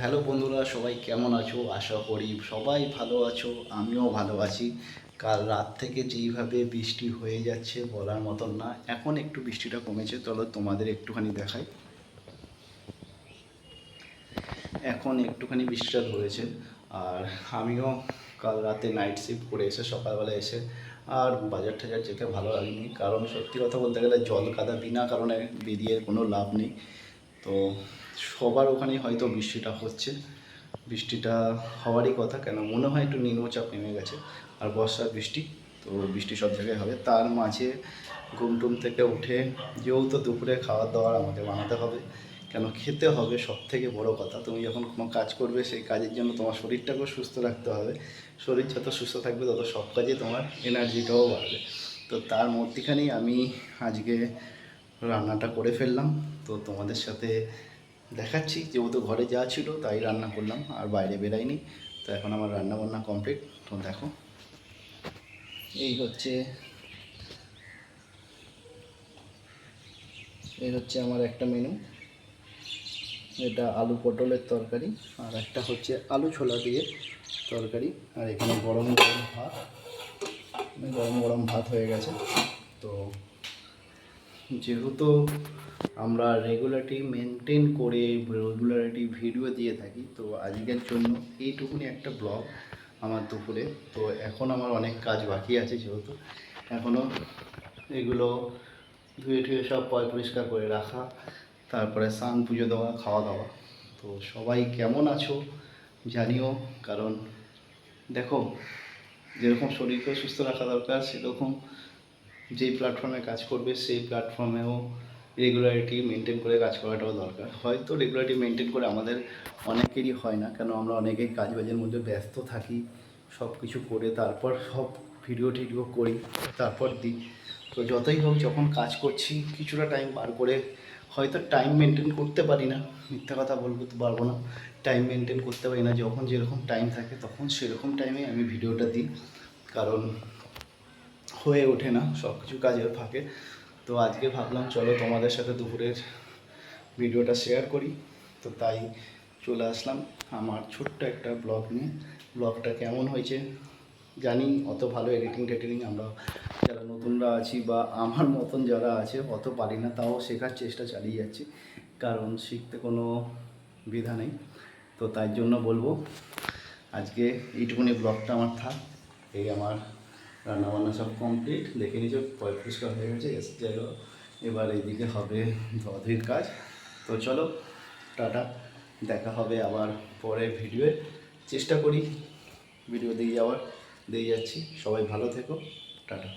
Hello বন্ধুরা, সবাই কেমন আছো? আশা করি সবাই ভালো আছো, আমিও ভালো আছি। কাল রাত থেকে যেইভাবে বৃষ্টি হয়ে যাচ্ছে বলার মতন না। এখন একটু বৃষ্টিটা কমেছে, চলো তোমাদের একটুখানি দেখাই। এখন একটুখানি বৃষ্টিটা ধরেছে। আর আমিও কাল রাতে নাইট শিফট করে এসে সকালবেলা এসে আর বাজার টাজার যেতে ভালো লাগেনি, কারণ সত্যি কথা বলতে গেলে জল কাদা বিনা কারণে বেরিয়ে কোনো লাভ নেই। তো সবার ওখানেই হয়তো বৃষ্টিটা হচ্ছে। বৃষ্টিটা হওয়ারই কথা, কেন মনে হয় একটু নিম্নচাপ নেমে গেছে আর বর্ষার বৃষ্টি। তো বৃষ্টি সব জায়গায় হবে। তার মাঝে ঘুম টুম থেকে উঠে যেহেতু দুপুরে খাওয়ার দাওয়ার আমাদের বানাতে হবে, কেন খেতে হবে। সব থেকে বড়ো কথা, তুমি যখন কোনো কাজ করবে সেই কাজের জন্য তোমার শরীরটাকেও সুস্থ রাখতে হবে। শরীর যত সুস্থ থাকবে তত সব কাজে তোমার এনার্জিটাও বাড়বে। তো তার মধ্যেখানেই আমি আজকে রান্নাটা করে ফেললাম। তো তোমাদের সাথে দেখাচ্ছি, যেহেতু ঘরে যা ছিল তাই রান্না করলাম আর বাইরে বেরাইনি। তো এখন আমার রান্না বান্না কমপ্লিট। তো দেখো, এই হচ্ছে আমার একটা মেনু। এটা আলু পটলের তরকারি, আর একটা হচ্ছে আলু ছোলা দিয়ে তরকারি। আর এখানে গরম গরম ভাত, গরম গরম ভাত হয়ে গেছে। তো যেহেতু আমরা রেগুলারিটি মেনটেন করে রেগুলারিটি ভিডিও দিয়ে থাকি, তো আজকের জন্য এইটুকুনি একটা ব্লগ আমার দুপুরে। তো এখন আমার অনেক কাজ বাকি আছে, যেহেতু এখনও এগুলো ধুয়ে টুয়ে সব পরিষ্কার করে রাখা, তারপরে স্নান পুজো দেওয়া, খাওয়া দাওয়া। তো সবাই কেমন আছো জানিও, কারণ দেখো, যেরকম শরীরকে সুস্থ রাখা দরকার, সেরকম যেই প্ল্যাটফর্মে কাজ করবে সেই প্ল্যাটফর্মেও রেগুলারিটি মেনটেন করে কাজ করাটাও দরকার। হয়তো রেগুলারিটি মেনটেন করে আমাদের অনেকেরই হয় না, কেন আমরা অনেকেই কাজবাজের মধ্যে ব্যস্ত থাকি। সব কিছু করে তারপর সব ভিডিও টিডিও করি, তারপর দিই। তো যতই হোক, যখন কাজ করছি কিছুটা টাইম বার করে, হয়তো টাইম মেনটেন করতে পারি না, মিথ্যা কথা বলতে তো পারবো না, টাইম মেনটেন করতে পারি না। যখন যেরকম টাইম থাকে তখন সেরকম টাইমে আমি ভিডিওটা দিই, কারণ হয়ে ওঠে না সব কিছু কাজের ফাঁকে। তো আজকে ভাবলাম চলো তোমাদের সাথে দুপুরের ভিডিওটা শেয়ার করি। তো তাই চলে আসলাম আমার ছোট্ট একটা ব্লগ নিয়ে। ব্লগটা কেমন হয়েছে জানি, অত ভালো এডিটিং টেডিটিং আমরা যারা নতুনরা আছি বা আমার মতন যারা আছে অত পারি না, তাও শেখার চেষ্টা চালিয়ে যাচ্ছি, কারণ শিখতে কোনো বিধা নেই। তো তাই জন্য বলবো আজকে এইটুকুনি ব্লগটা আমার থাক। এই আমার রান্নাবান্না সব কমপ্লিট, দেখে নিচে পরিষ্কার হয়ে গেছে, এসে যাই হোক। এবার এইদিকে হবে ধোয়াধুয়ির কাজ। তো চলো, টাটা, দেখা হবে আবার পরে ভিডিওয়ে। চেষ্টা করি ভিডিও দিয়ে যাওয়ার, দিয়ে যাচ্ছি। সবাই ভালো থেকো, টাটা।